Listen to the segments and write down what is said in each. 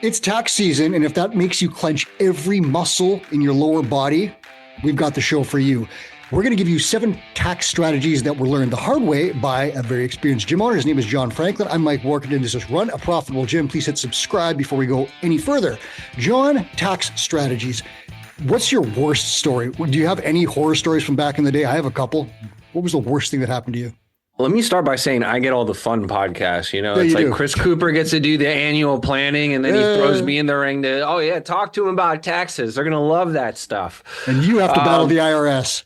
It's tax season, and if that makes you clench every muscle in your lower body, we've got the show for you. We're going to give you 7 tax strategies that were learned the hard way by a very experienced gym owner. His name is John Franklin. I'm Mike Warkentin. This is Run a Profitable Gym. Please hit subscribe before we go any further. John, tax strategies. What's your worst story? Do you have any horror stories from back in the day? I have a couple. What was the worst thing that happened to you? Let me start by saying I get all the fun podcasts. You know, it's like Chris Cooper gets to do the annual planning, and then he throws me in the ring to, talk to him about taxes. They're going to love that stuff. And you have to battle the IRS.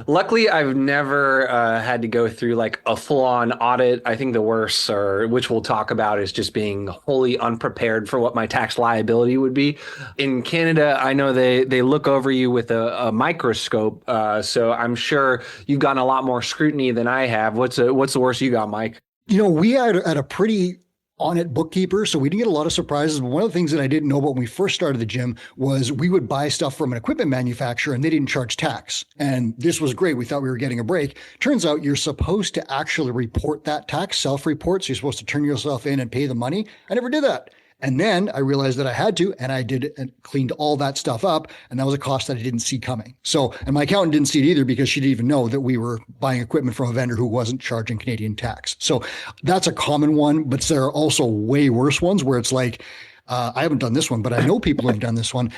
Luckily, I've never had to go through like a full-on audit. I think the worst, which we'll talk about, is just being wholly unprepared for what my tax liability would be. In Canada, I know they look over you with a microscope, so I'm sure you've gotten a lot more scrutiny than I have. What's the worst you got, Mike? You know, we had a pretty on-it bookkeeper, so we didn't get a lot of surprises. But one of the things that I didn't know about when we first started the gym was we would buy stuff from an equipment manufacturer and they didn't charge tax. And this was great. We thought we were getting a break. Turns out you're supposed to actually report that tax, self-report. So you're supposed to turn yourself in and pay the money. I never did that. And then I realized that I had to, and I did and cleaned all that stuff up. And that was a cost that I didn't see coming. So, and my accountant didn't see it either because she didn't even know that we were buying equipment from a vendor who wasn't charging Canadian tax. So that's a common one, but there are also way worse ones where it's like, I haven't done this one, but I know people have done this one.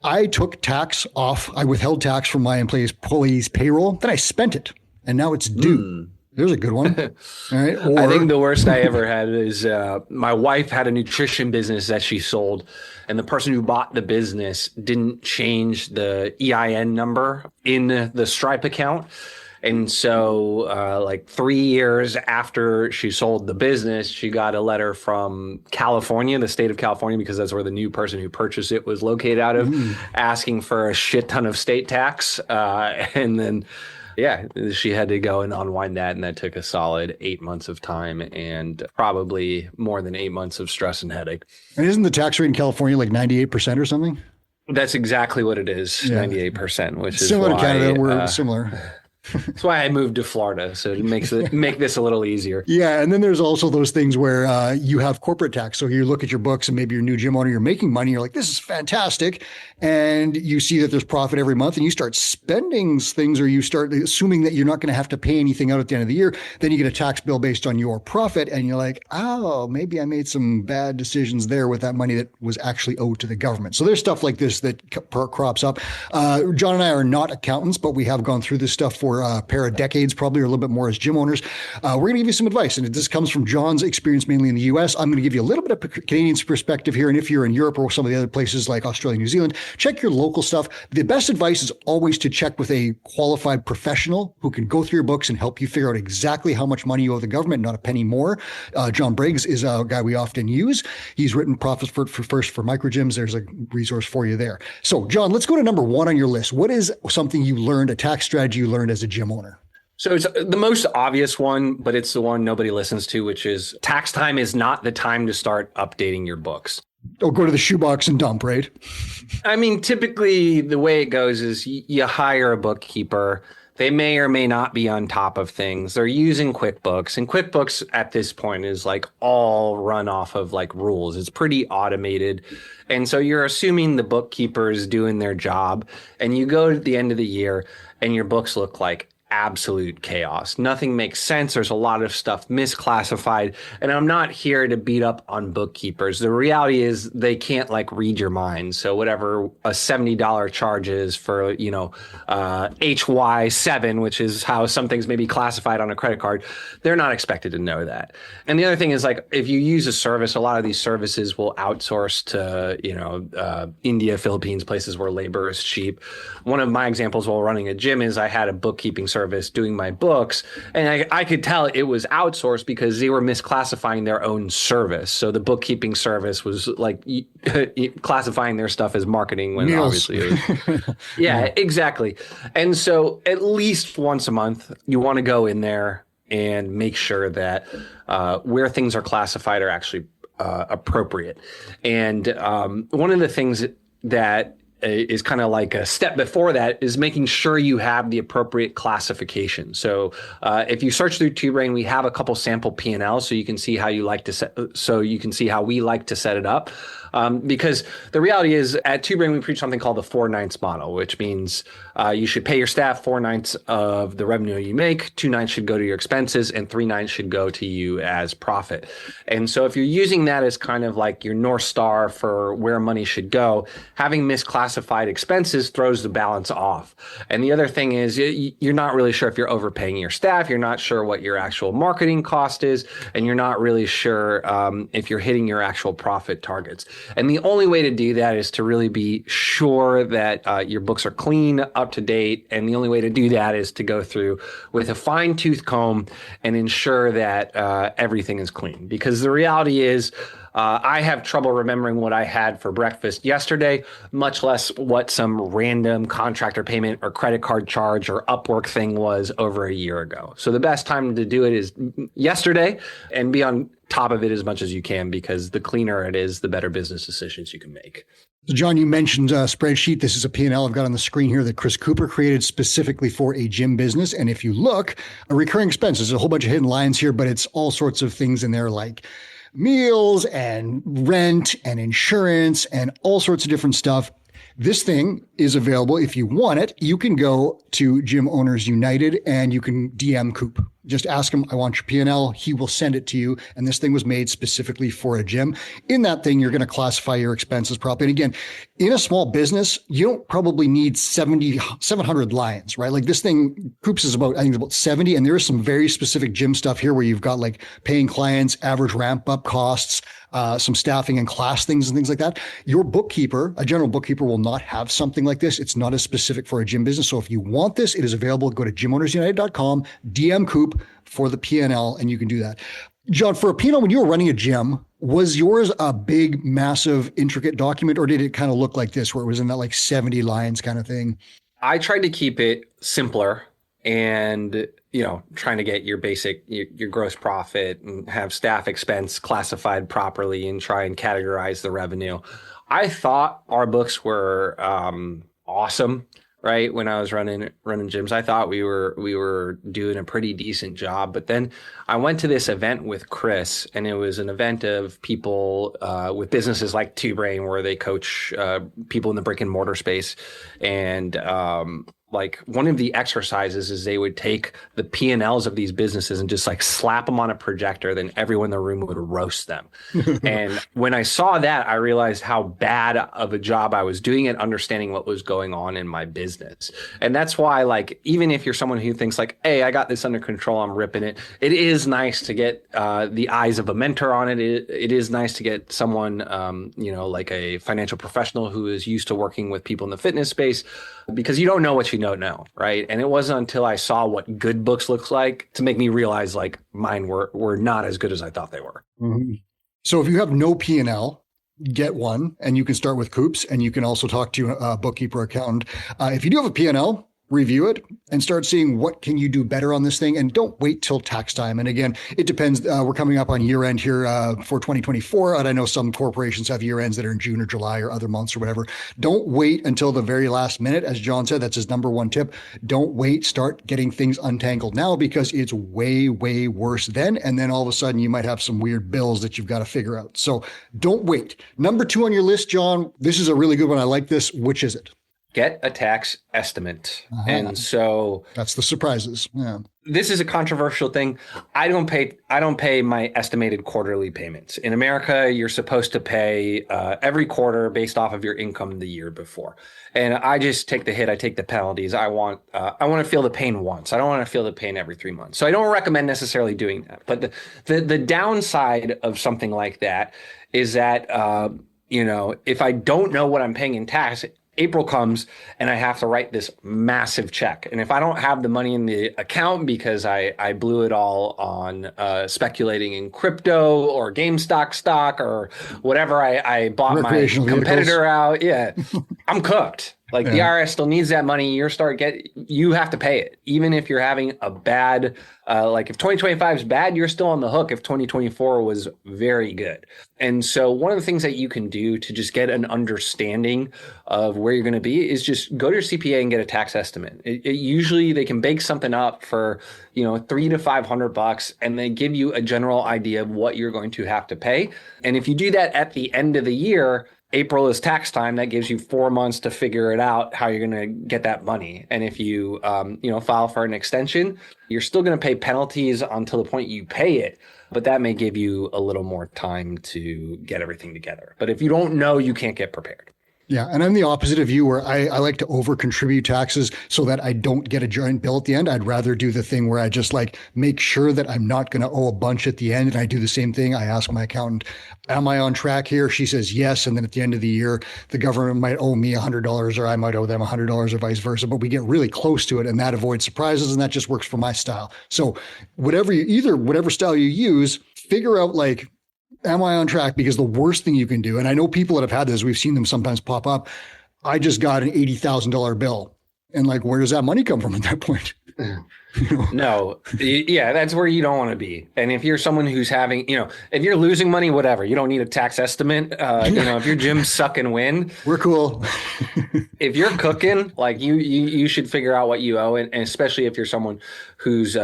I took tax off. I withheld tax from my employees' payroll. Then I spent it and now it's due. There's a good one. All right. I think the worst I ever had is my wife had a nutrition business that she sold, and the person who bought the business didn't change the EIN number in the Stripe account. And so like 3 years after she sold the business, she got a letter from California, the state of California, because that's where the new person who purchased it was located out of, asking for a shit ton of state tax. And then she had to go and unwind that, and that took a solid 8 months of time and probably more than 8 months of stress and headache. And isn't the tax rate in California like 98% or something? That's exactly what it is, 98%, which is similar why, to Canada. We're similar. That's why I moved to Florida, so it make this a little easier. Yeah, and then there's also those things where you have corporate tax. So you look at your books, and maybe you're a new gym owner, you're making money, you're like, this is fantastic. And you see that there's profit every month, and you start spending things, or you start assuming that you're not going to have to pay anything out at the end of the year. Then you get a tax bill based on your profit, and you're like, oh, maybe I made some bad decisions there with that money that was actually owed to the government. So there's stuff like this that crops up. John and I are not accountants, but we have gone through this stuff for a pair of decades, probably, or a little bit more as gym owners. We're going to give you some advice, and this comes from John's experience mainly in the U.S. I'm going to give you a little bit of Canadian perspective here, and if you're in Europe or some of the other places like Australia, New Zealand, check your local stuff. The best advice is always to check with a qualified professional who can go through your books and help you figure out exactly how much money you owe the government, not a penny more. John Briggs is a guy we often use. He's written Profits First for Micro Gyms. There's a resource for you there. So, John, let's go to number 1 on your list. What is something you learned, a tax strategy you learned as a gym owner? So it's the most obvious one, but it's the one nobody listens to, which is tax time is not the time to start updating your books. Or go to the shoebox and dump, right? I mean, typically the way it goes is you hire a bookkeeper. They may or may not be on top of things. They're using QuickBooks, and QuickBooks at this point is like all run off of like rules. It's pretty automated. And so you're assuming the bookkeeper is doing their job, and you go to the end of the year and your books look like absolute chaos. Nothing makes sense. There's a lot of stuff misclassified. And I'm not here to beat up on bookkeepers. The reality is they can't like read your mind. So whatever a $70 charge is for, HY7, which is how some things may be classified on a credit card, they're not expected to know that. And the other thing is, like, if you use a service, a lot of these services will outsource to, India, Philippines, places where labor is cheap. One of my examples while running a gym is I had a bookkeeping service doing my books, and I could tell it was outsourced because they were misclassifying their own service. So the bookkeeping service was like classifying their stuff as marketing when obviously it was. Yeah, exactly. And so at least once a month, you want to go in there and make sure that where things are classified are actually appropriate. And one of the things that is kind of like a step before that, is making sure you have the appropriate classification. So if you search through TwoBrain, we have a couple sample P&Ls so you can see how you like to how we like to set it up. Because the reality is at TwoBrain, we preach something called the 4/9 model, which means you should pay your staff 4/9 of the revenue you make, 2/9 should go to your expenses, and 3/9 should go to you as profit. And so if you're using that as kind of like your North Star for where money should go, having misclassified expenses throws the balance off. And the other thing is you're not really sure if you're overpaying your staff, you're not sure what your actual marketing cost is, and you're not really sure if you're hitting your actual profit targets. And the only way to do that is to really be sure that your books are clean, up to date. And the only way to do that is to go through with a fine tooth comb and ensure that everything is clean. Because the reality is, I have trouble remembering what I had for breakfast yesterday, much less what some random contractor payment or credit card charge or Upwork thing was over a year ago. So the best time to do it is yesterday, and be on top of it as much as you can, because the cleaner it is, the better business decisions you can make. So John, you mentioned a spreadsheet. This is a P&L I've got on the screen here that Chris Cooper created specifically for a gym business. And if you look, a recurring expenses, a whole bunch of hidden lines here, but it's all sorts of things in there like meals and rent and insurance and all sorts of different stuff. This thing is available. If you want it, you can go to Gym Owners United and you can DM Coop. Just ask him, I want your P&L. He will send it to you. And this thing was made specifically for a gym. In that thing, you're going to classify your expenses properly. And again, in a small business, you don't probably need 700 lines, right? Like this thing, Coops is about, I think it's about 70. And there is some very specific gym stuff here where you've got like paying clients, average ramp up costs, some staffing and class things and things like that. Your bookkeeper, a general bookkeeper, will not have something like this. It's not as specific for a gym business. So if you want this, it is available. Go to gymownersunited.com, DM Coop for the P&L, and you can do that. John, for a P&L, when you were running a gym, was yours a big, massive, intricate document, or did it kind of look like this, where it was in that like 70 lines kind of thing? I tried to keep it simpler and, trying to get your basic, your gross profit and have staff expense classified properly and try and categorize the revenue. I thought our books were awesome, right? When I was running gyms, I thought we were doing a pretty decent job. But then I went to this event with Chris, and it was an event of people with businesses like TwoBrain, where they coach people in the brick and mortar space. And like one of the exercises is they would take the P&Ls of these businesses and just like slap them on a projector. Then everyone in the room would roast them. And when I saw that, I realized how bad of a job I was doing at understanding what was going on in my business. And that's why, like, even if you're someone who thinks like, hey, I got this under control, I'm ripping it. It is nice to get the eyes of a mentor on it. It is nice to get someone, like a financial professional who is used to working with people in the fitness space, because you don't know what you don't know, right? And it wasn't until I saw what good books looks like to make me realize like mine were not as good as I thought they were. Mm-hmm. So if you have no P&L, get one, and you can start with Coops, and you can also talk to a bookkeeper, accountant. If you do have a P&L, review it and start seeing what can you do better on this thing, and don't wait till tax time. And again, it depends. We're coming up on year end here for 2024. And I know some corporations have year ends that are in June or July or other months or whatever. Don't wait until the very last minute. As John said, that's his number one tip. Don't wait. Start getting things untangled now, because it's way, way worse then. And then all of a sudden you might have some weird bills that you've got to figure out. So don't wait. Number 2 on your list, John, this is a really good one. I like this. Which is it? Get a tax estimate. And so that's the surprises. Yeah. This is a controversial thing. I don't pay my estimated quarterly payments. In America, you're supposed to pay every quarter based off of your income the year before. And I just take the hit. I take the penalties. I want to feel the pain once. I don't want to feel the pain every 3 months. So I don't recommend necessarily doing that. But the downside of something like that is that if I don't know what I'm paying in tax, April comes and I have to write this massive check. And if I don't have the money in the account because I blew it all on speculating in crypto or GameStop stock or whatever, I bought my competitor out. Yeah. I'm cooked. Like the Yeah. IRS still needs that money. You have to pay it. Even if you're having a bad, like if 2025 is bad, you're still on the hook if 2024 was very good. And so one of the things that you can do to just get an understanding of where you're going to be is just go to your CPA and get a tax estimate. Usually they can bake something up for, $300 to $500, and they give you a general idea of what you're going to have to pay. And if you do that at the end of the year, April is tax time. That gives you 4 months to figure it out how you're going to get that money. And if you, file for an extension, you're still going to pay penalties until the point you pay it. But that may give you a little more time to get everything together. But if you don't know, you can't get prepared. Yeah. And I'm the opposite of you, where I like to over contribute taxes so that I don't get a giant bill at the end. I'd rather do the thing where I just like make sure that I'm not going to owe a bunch at the end. And I do the same thing. I ask my accountant, am I on track here? She says yes. And then at the end of the year, the government might owe me $100 or I might owe them $100 or vice versa. But we get really close to it, and that avoids surprises. And that just works for my style. So whatever style you use, figure out like, am I on track? Because the worst thing you can do, and I know people that have had this, we've seen them sometimes pop up. I just got an $80,000 bill. And like, where does that money come from at that point? No, yeah, that's where you don't want to be. And if you're someone who's having, if you're losing money, whatever, you don't need a tax estimate. If your gym's suck and win, we're cool. If you're cooking, like you should figure out what you owe. And especially if you're someone who's,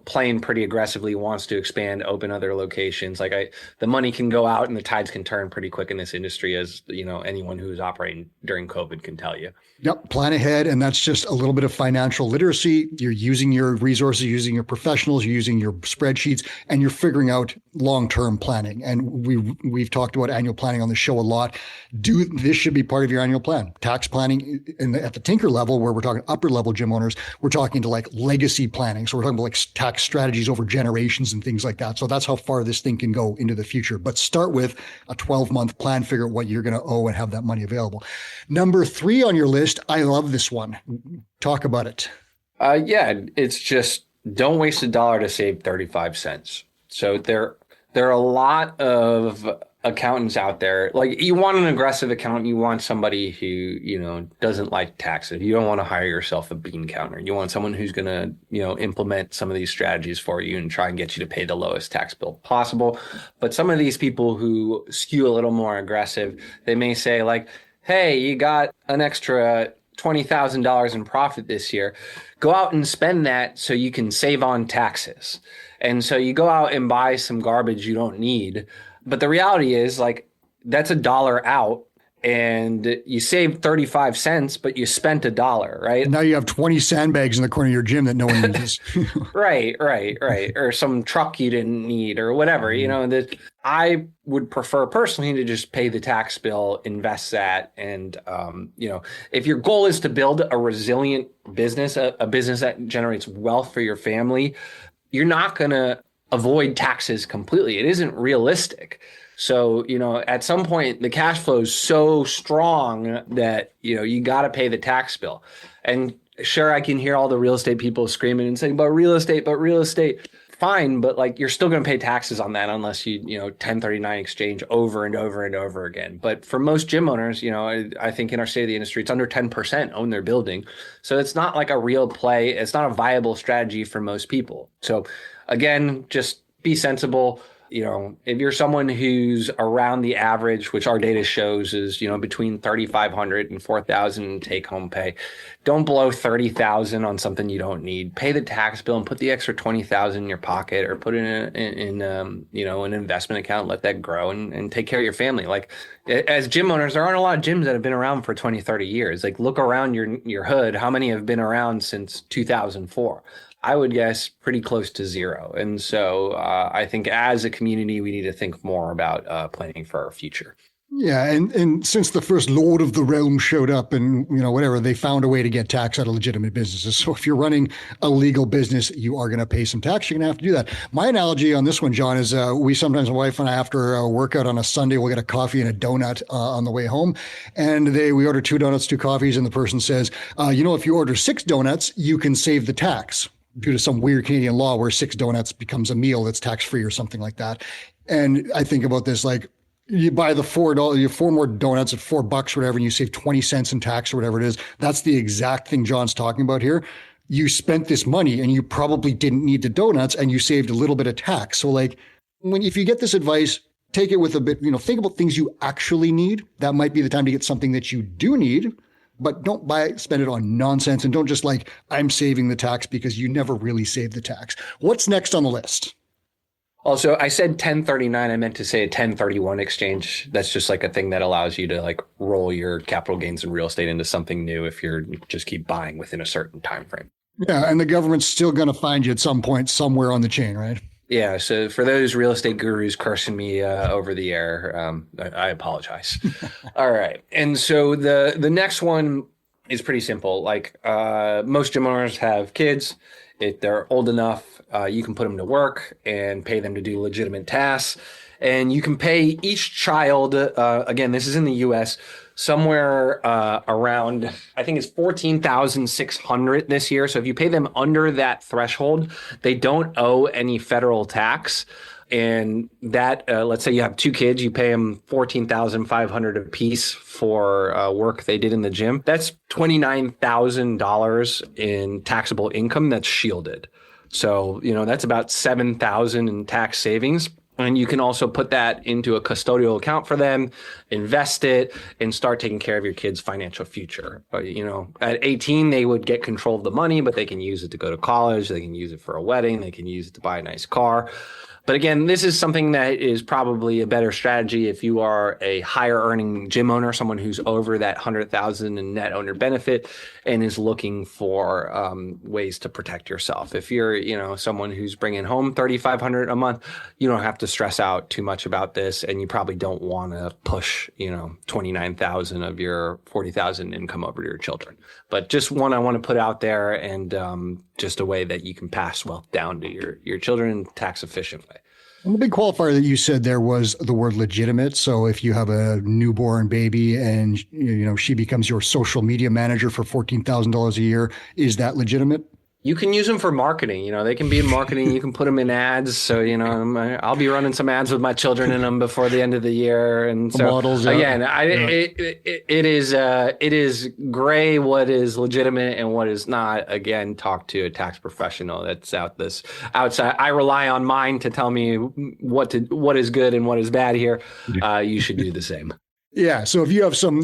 playing pretty aggressively, wants to expand, open other locations. Like the money can go out and the tides can turn pretty quick in this industry, as, anyone who's operating during COVID can tell you. Yep. Plan ahead. And that's just a little bit of financial literacy. You're using your resources, using your professionals, you're using your spreadsheets, and you're figuring out long-term planning. And we've talked about annual planning on the show a lot. This should be part of your annual plan. Tax planning at the tinker level, where we're talking upper level gym owners, we're talking to like legacy planning. So we're talking about like tax strategies over generations and things like that. So that's how far this thing can go into the future. But start with a 12-month plan, figure out what you're going to owe and have that money available. Number 3 on your list, I love this one. Talk about it. It's just don't waste $1 to save 35 cents. So there are a lot of accountants out there. Like, you want an aggressive accountant. You want somebody who, doesn't like taxes. You don't want to hire yourself a bean counter. You want someone who's going to, implement some of these strategies for you and try and get you to pay the lowest tax bill possible. But some of these people who skew a little more aggressive, they may say like, hey, you got an extra $20,000 in profit this year. Go out and spend that so you can save on taxes. And so you go out and buy some garbage you don't need. But the reality is, like, that's $1 out, and you saved 35 cents, but you spent $1, right? Now you have 20 sandbags in the corner of your gym that no one uses. Right. Or some truck you didn't need or whatever, that I would prefer personally to just pay the tax bill, invest that. And, if your goal is to build a resilient business, a business that generates wealth for your family, you're not going to avoid taxes completely. It isn't realistic. So, at some point, the cash flow is so strong that, you got to pay the tax bill. And sure, I can hear all the real estate people screaming and saying, but real estate. Fine, but like, you're still going to pay taxes on that unless you 1039 exchange over and over and over again. But for most gym owners, I think in our state of the industry, it's under 10% own their building. So it's not like a real play. It's not a viable strategy for most people. So again, just be sensible. If you're someone who's around the average, which our data shows is, between 3,500 and 4,000 take home pay, don't blow 30,000 on something you don't need. Pay the tax bill and put the extra 20,000 in your pocket, or put it in an investment account, let that grow and take care of your family. Like, as gym owners, there aren't a lot of gyms that have been around for 20, 30 years. Like, look around your hood. How many have been around since 2004? I would guess pretty close to 0. And so I think as a community, we need to think more about planning for our future. Yeah. And since the first Lord of the Realm showed up and, whatever, they found a way to get tax out of legitimate businesses. So if you're running a legal business, you are going to pay some tax. You're going to have to do that. My analogy on this one, John, is we sometimes, my wife and I, after a workout on a Sunday, we'll get a coffee and a donut on the way home. And we order 2 donuts, 2 coffees. And the person says, if you order 6 donuts, you can save the tax, due to some weird Canadian law where 6 donuts becomes a meal that's tax-free or something like that. And I think about this, like, You buy the $4, you have four more donuts at $4, whatever, and you save 20 cents in tax or whatever it is. That's the exact thing John's talking about here. You spent this money and you probably didn't need the donuts and you saved a little bit of tax. So like if you get this advice, take it with a bit, think about things you actually need. That might be the time to get something that you do need, but don't spend it on nonsense, and don't just like, I'm saving the tax, because you never really save the tax. What's next on the list? Also, I said 1039. I meant to say a 1031 exchange. That's just like a thing that allows you to like roll your capital gains in real estate into something new if you're just keep buying within a certain time frame. Yeah, and the government's still going to find you at some point somewhere on the chain, right? Yeah. So for those real estate gurus cursing me over the air, I apologize. All right. And so the next one is pretty simple. Like most gym owners have kids. If they're old enough, you can put them to work and pay them to do legitimate tasks. And you can pay each child, again, this is in the US, somewhere around, I think it's $14,600 this year. So if you pay them under that threshold, they don't owe any federal tax. And that, let's say you have two kids, you pay them $14,500 a piece for work they did in the gym. That's $29,000 in taxable income that's shielded. So, that's about $7,000 in tax savings. And you can also put that into a custodial account for them, invest it, and start taking care of your kids' financial future. At 18, they would get control of the money, but they can use it to go to college. They can use it for a wedding. They can use it to buy a nice car. But again, this is something that is probably a better strategy if you are a higher earning gym owner, someone who's over that 100,000 in net owner benefit and is looking for ways to protect yourself. If you're, someone who's bringing home 3,500 a month, you don't have to stress out too much about this, and you probably don't want to push, 29,000 of your 40,000 income over to your children. But just one I want to put out there, and just a way that you can pass wealth down to your children in a tax efficient way. And the big qualifier that you said there was the word legitimate. So if you have a newborn baby and she becomes your social media manager for $14,000 a year, is that legitimate? You can use them for marketing. They can be in marketing. You can put them in ads. So, I'll be running some ads with my children in them before the end of the year. And so, models, yeah. Again, it is gray what is legitimate and what is not. Again, talk to a tax professional that's outside. I rely on mine to tell me what is good and what is bad here. You should do the same. Yeah. So if you have some,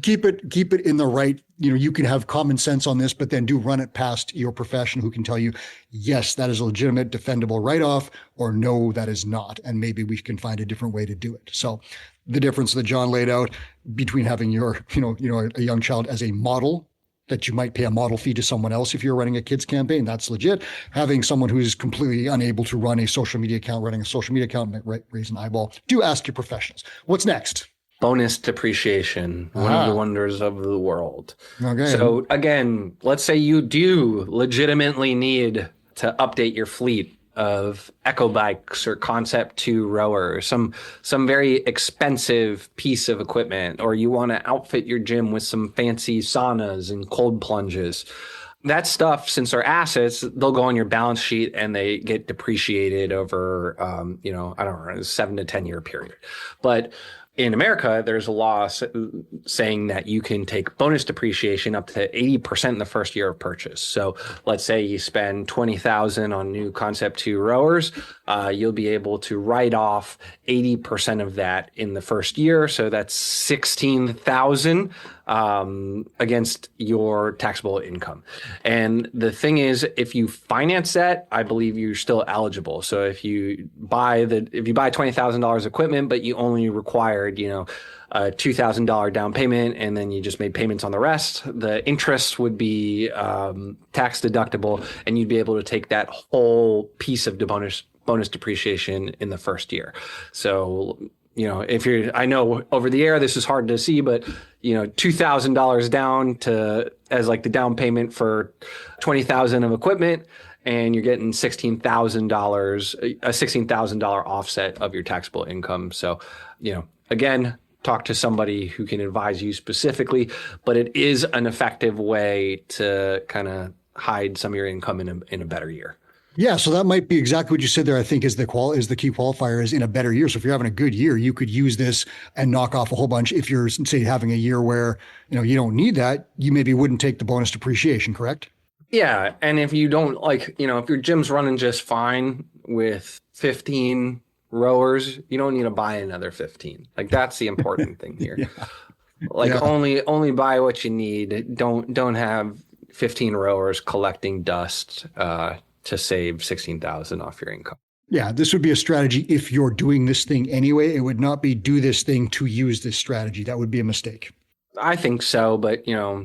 keep it in the right, you can have common sense on this, but then do run it past your professional who can tell you, yes, that is a legitimate, defendable write-off, or no, that is not. And maybe we can find a different way to do it. So the difference that John laid out between having your, a young child as a model, that you might pay a model fee to someone else if you're running a kids campaign, that's legit. Having someone who's completely unable to run a social media account, running a social media account might raise an eyeball. Do ask your professionals. What's next? Bonus depreciation, one of the wonders of the world. Okay. So again, let's say you do legitimately need to update your fleet of eco bikes or Concept 2 rowers, some very expensive piece of equipment, or you want to outfit your gym with some fancy saunas and cold plunges. That stuff, since they're assets, they'll go on your balance sheet and they get depreciated over, I don't know, a 7 to 10 year period. But in America, there's a law saying that you can take bonus depreciation up to 80% in the first year of purchase. So let's say you spend $20,000 on new Concept 2 rowers, you'll be able to write off 80% of that in the first year. So that's $16,000 against your taxable income. And the thing is, if you finance that, I believe you're still eligible. So if you buy $20,000 equipment, but you only required, a $2,000 down payment, and then you just made payments on the rest, the interest would be tax deductible, and you'd be able to take that whole piece of the bonus depreciation in the first year. So, I know over the air, this is hard to see, but, $2,000 down as like the down payment for $20,000 of equipment, and you're getting $16,000, a $16,000 offset of your taxable income. So, again, talk to somebody who can advise you specifically, but it is an effective way to kind of hide some of your income in a better year. Yeah, so that might be exactly what you said there. I think is the key qualifier is in a better year. So if you're having a good year, you could use this and knock off a whole bunch. If you're say having a year where you don't need that, you maybe wouldn't take the bonus depreciation, correct? Yeah, and if you don't like, if your gym's running just fine with 15 rowers, you don't need to buy another 15. Like that's the important thing here. Yeah, Like yeah, only buy what you need. Don't have 15 rowers collecting dust to save 16,000 off your income. yeah. This would be a strategy if you're doing this thing anyway. It would not be do this thing to use this strategy. That would be a mistake. I think so, but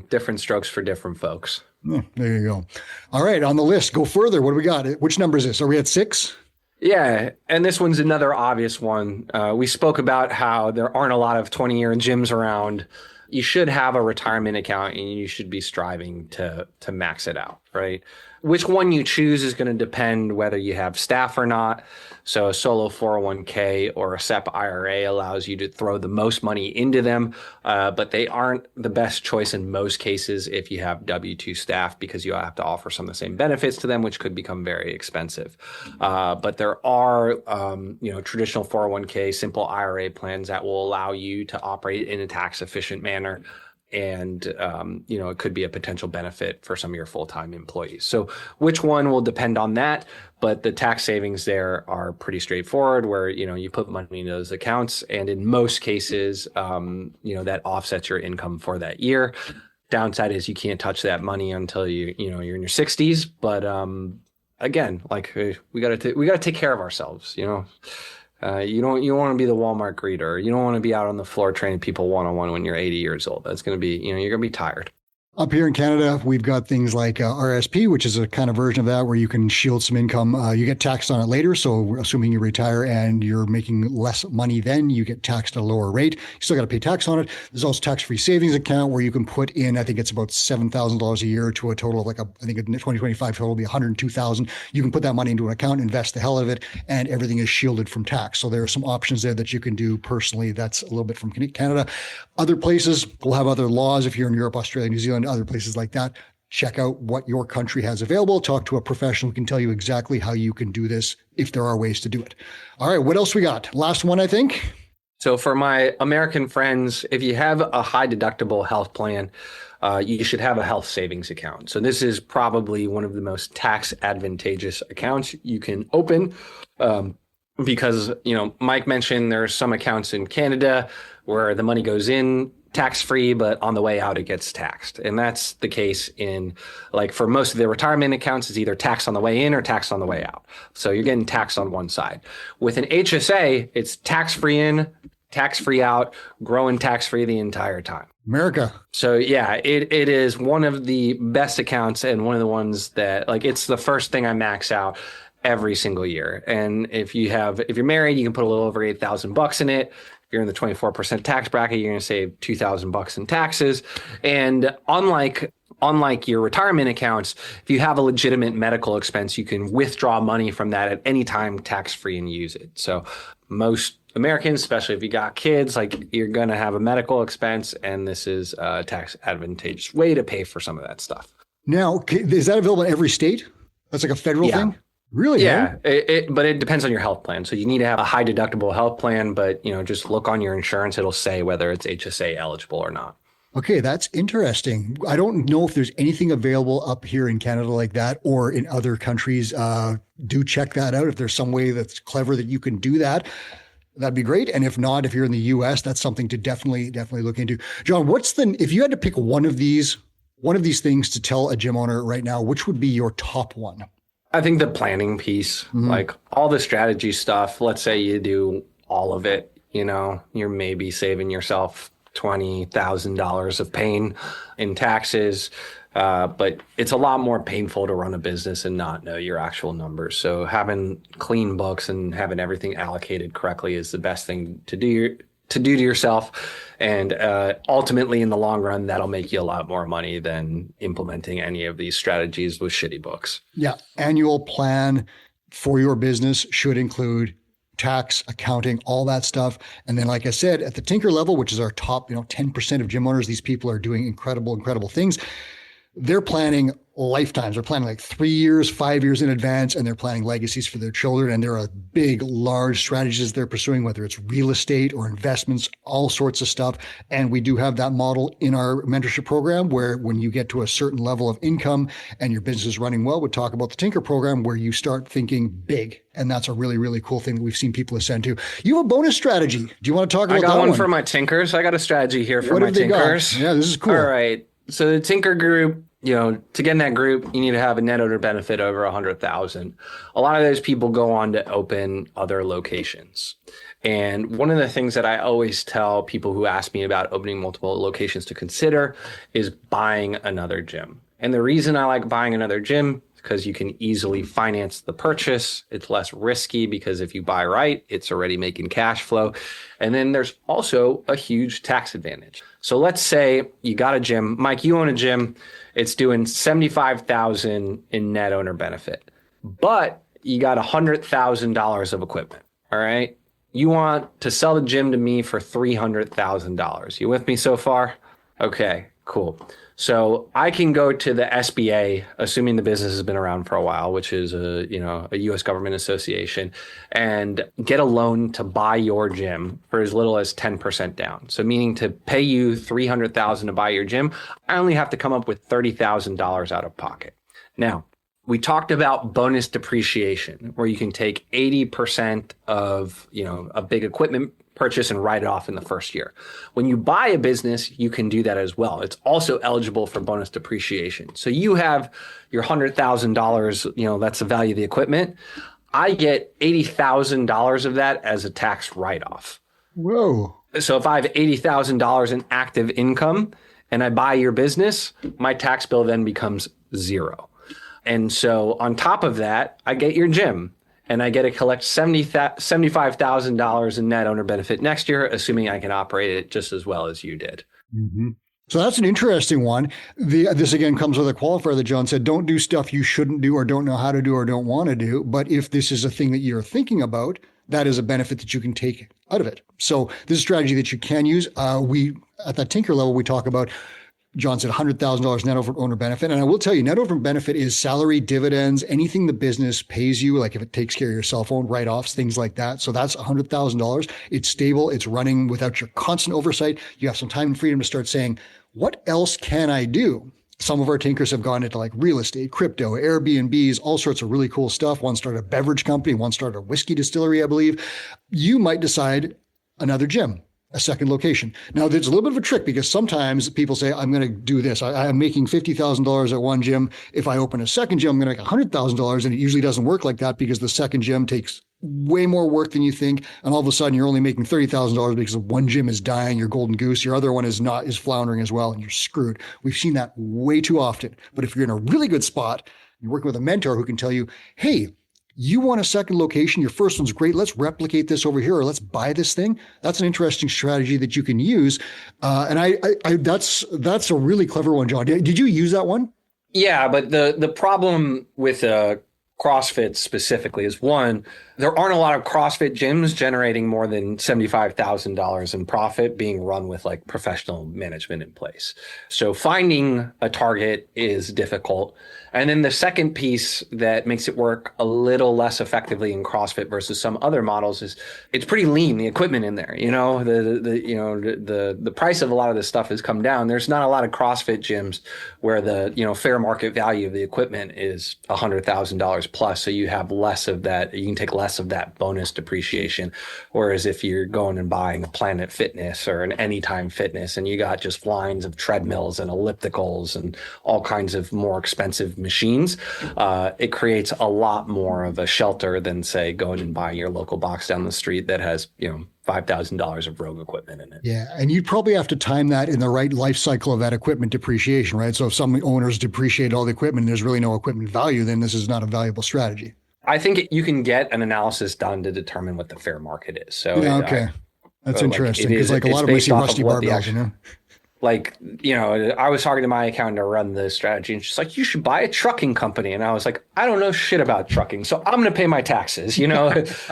different strokes for different folks. Oh, there you go. All right, on the list, go further. What do we got? Which number is this? Are we at 6? Yeah, and this one's another obvious one. We spoke about how there aren't a lot of 20-year gyms around. You should have a retirement account and you should be striving to max it out, right? Which one you choose is going to depend whether you have staff or not. So a solo 401k or a SEP IRA allows you to throw the most money into them, but they aren't the best choice in most cases if you have W-2 staff because you have to offer some of the same benefits to them, which could become very expensive. But there are, traditional 401k, simple IRA plans that will allow you to operate in a tax efficient manner. And, it could be a potential benefit for some of your full-time employees. So which one will depend on that. But the tax savings there are pretty straightforward where, you put money in those accounts. And in most cases, that offsets your income for that year. Downside is you can't touch that money until you're in your 60s. But again, like we got to take care of ourselves, you don't want to be the Walmart greeter. You don't want to be out on the floor training people one-on-one when you're 80 years old. That's going to be, you're going to be tired. Up here in Canada, we've got things like RSP, which is a kind of version of that where you can shield some income. You get taxed on it later. So assuming you retire and you're making less money then, you get taxed at a lower rate. You still got to pay tax on it. There's also tax-free savings account where you can put in, I think it's about $7,000 a year to a total of I think in 2025 total will be $102,000. You can put that money into an account, invest the hell out of it, and everything is shielded from tax. So there are some options there that you can do personally. That's a little bit from Canada. Other places will have other laws. If you're in Europe, Australia, New Zealand, other places like that, check out what your country has available. Talk to a professional who can tell you exactly how you can do this if there are ways to do it. All right, what else we got? Last one, I think. So for my American friends, if you have a high deductible health plan, you should have a health savings account. So this is probably one of the most tax advantageous accounts you can open. Because, Mike mentioned there's some accounts in Canada where the money goes in tax-free, but on the way out, it gets taxed. And that's the case for most of the retirement accounts, it's either taxed on the way in or taxed on the way out. So you're getting taxed on one side. With an HSA, it's tax-free in, tax-free out, growing tax-free the entire time. America. So yeah, it is one of the best accounts and one of the ones that it's the first thing I max out every single year. And if you're married, you can put a little over $8,000 in it. If you're in the 24% tax bracket, you're going to save $2,000 in taxes. And unlike your retirement accounts, if you have a legitimate medical expense, you can withdraw money from that at any time tax-free and use it. So most Americans, especially if you got kids, you're going to have a medical expense, and this is a tax advantageous way to pay for some of that stuff. Now, is that available in every state? That's like a federal thing? Really? Yeah, but it depends on your health plan. So you need to have a high deductible health plan, but just look on your insurance. It'll say whether it's HSA eligible or not. Okay, that's interesting. I don't know if there's anything available up here in Canada like that or in other countries. Do check that out. If there's some way that's clever that you can do that, that'd be great. And if not, if you're in the US, that's something to definitely look into. John, if you had to pick one of these things to tell a gym owner right now, which would be your top one? I think the planning piece, all the strategy stuff, let's say you do all of it, you're maybe saving yourself $20,000 of pain in taxes. But it's a lot more painful to run a business and not know your actual numbers. So having clean books and having everything allocated correctly is the best thing to do to yourself. And ultimately, in the long run, that'll make you a lot more money than implementing any of these strategies with shitty books. Yeah. Annual plan for your business should include tax, accounting, all that stuff. And then, like I said, at the Tinker level, which is our top, 10% of gym owners, these people are doing incredible things. they're planning lifetimes. They're planning like 3 years, 5 years in advance, and they're planning legacies for their children. And there are big, large strategies they're pursuing, whether it's real estate or investments, all sorts of stuff. And we do have that model in our mentorship program where when you get to a certain level of income and your business is running well, we talk about the Tinker program where you start thinking big. And that's a really, really cool thing that we've seen people ascend to. You have a bonus strategy. Do you want to talk about that one? I got one for my Tinkers. I got a strategy here for my Tinkers. Yeah, this is cool. All right. So the Tinker group, to get in that group, you need to have a net owner benefit over 100,000. A lot of those people go on to open other locations. And one of the things that I always tell people who ask me about opening multiple locations to consider is buying another gym. And the reason I like buying another gym is because you can easily finance the purchase. It's less risky because if you buy right, it's already making cash flow. And then there's also a huge tax advantage. So let's say you got a gym. Mike, you own a gym. It's doing $75,000 in net owner benefit, but you got $100,000 of equipment. All right. You want to sell the gym to me for $300,000. You with me so far? Okay, cool. So I can go to the SBA, assuming the business has been around for a while, which is a U.S. government association, and get a loan to buy your gym for as little as 10% down. So meaning to pay you $300,000 to buy your gym, I only have to come up with $30,000 out of pocket. Now, we talked about bonus depreciation, where you can take 80% of a big equipment purchase and write it off in the first year. When you buy a business, you can do that as well. It's also eligible for bonus depreciation. So you have your $100,000, that's the value of the equipment. I get $80,000 of that as a tax write-off. Whoa. So if I have $80,000 in active income and I buy your business, my tax bill then becomes zero. And so on top of that, I get your gym. And I get to collect $75,000 in net owner benefit next year, assuming I can operate it just as well as you did. Mm-hmm. So that's an interesting one. This again comes with a qualifier that John said, don't do stuff you shouldn't do or don't know how to do or don't want to do. But if this is a thing that you're thinking about, that is a benefit that you can take out of it. So this is a strategy that you can use. We at that Tinker level, we talk about John said $100,000 net owner benefit. And I will tell you, net owner benefit is salary, dividends, anything the business pays you, like if it takes care of your cell phone, write-offs, things like that. So that's $100,000. It's stable. It's running without your constant oversight. You have some time and freedom to start saying, what else can I do? Some of our Tinkers have gone into like real estate, crypto, Airbnbs, all sorts of really cool stuff. One started a beverage company, one started a whiskey distillery, I believe. You might decide another gym, a second location. Now, there's a little bit of a trick because sometimes people say, I'm going to do this. I'm making $50,000 at one gym. If I open a second gym, I'm going to make $100,000. And it usually doesn't work like that because the second gym takes way more work than you think. And all of a sudden you're only making $30,000 because one gym is dying, your golden goose, your other one is floundering as well, and you're screwed. We've seen that way too often. But if you're in a really good spot, you're working with a mentor who can tell you, hey, you want a second location. Your first one's great. Let's replicate this over here, or let's buy this thing. That's an interesting strategy that you can use. And that's a really clever one, John. Did you use that one? Yeah, but the problem with CrossFit specifically is one, there aren't a lot of CrossFit gyms generating more than $75,000 in profit being run with like professional management in place. So finding a target is difficult. And then the second piece that makes it work a little less effectively in CrossFit versus some other models is it's pretty lean, the equipment in there. The price of a lot of this stuff has come down. There's not a lot of CrossFit gyms where the fair market value of the equipment is $100,000 plus. So you have less of that. You can take less of that bonus depreciation. Whereas if you're going and buying a Planet Fitness or an Anytime Fitness and you got just lines of treadmills and ellipticals and all kinds of more expensive machines, it creates a lot more of a shelter than say going and buying your local box down the street that has, $5,000 of rogue equipment in it. Yeah. And you'd probably have to time that in the right life cycle of that equipment depreciation, right? So if some owners depreciate all the equipment and there's really no equipment value, then this is not a valuable strategy. I think you can get an analysis done to determine what the fair market is. So yeah, okay. That's interesting. Because like a lot of we see rusty barbells, I was talking to my accountant to run the strategy and she's like, you should buy a trucking company. And I was like, I don't know shit about trucking, so I'm going to pay my taxes,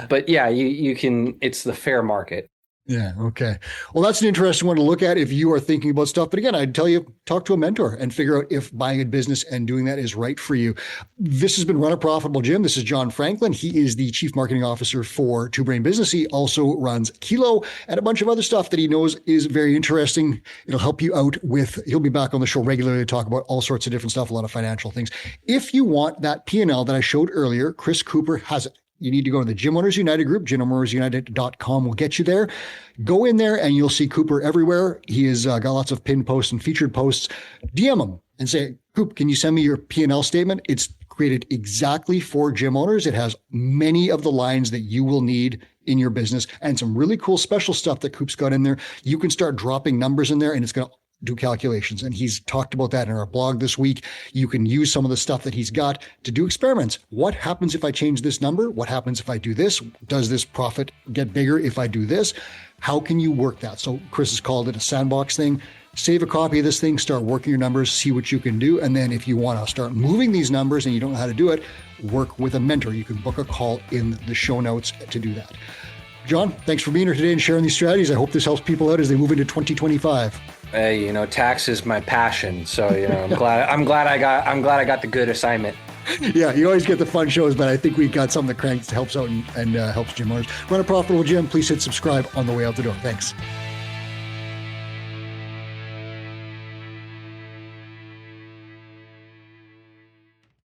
But yeah, you can, it's the fair market. Yeah. Okay. Well, that's an interesting one to look at if you are thinking about stuff. But again, I'd tell you, talk to a mentor and figure out if buying a business and doing that is right for you. This has been Run a Profitable Gym. This is John Franklin. He is the Chief Marketing Officer for Two Brain Business. He also runs Kilo and a bunch of other stuff that he knows is very interesting. It'll help you out with, he'll be back on the show regularly to talk about all sorts of different stuff, a lot of financial things. If you want that P&L that I showed earlier, Chris Cooper has it. You need to go to the Gym Owners United group. GymOwnersUnited.com will get you there. Go in there and you'll see Cooper everywhere. He has got lots of pinned posts and featured posts. DM him and say, Coop, can you send me your P&L statement? It's created exactly for gym owners. It has many of the lines that you will need in your business and some really cool special stuff that Coop's got in there. You can start dropping numbers in there and it's going to do calculations. And he's talked about that in our blog this week. You can use some of the stuff that he's got to do experiments. What happens if I change this number? What happens if I do this? Does this profit get bigger if I do this? How can you work that? So Chris has called it a sandbox thing. Save a copy of this thing, start working your numbers, see what you can do. And then if you want to start moving these numbers and you don't know how to do it, work with a mentor. You can book a call in the show notes to do that. John, thanks for being here today and sharing these strategies. I hope this helps people out as they move into 2025. Hey, tax is my passion. So, I'm glad I got the good assignment. Yeah, you always get the fun shows, but I think we've got something that cranks, helps out and helps gym owners. Run a Profitable Gym. Please hit subscribe on the way out the door. Thanks.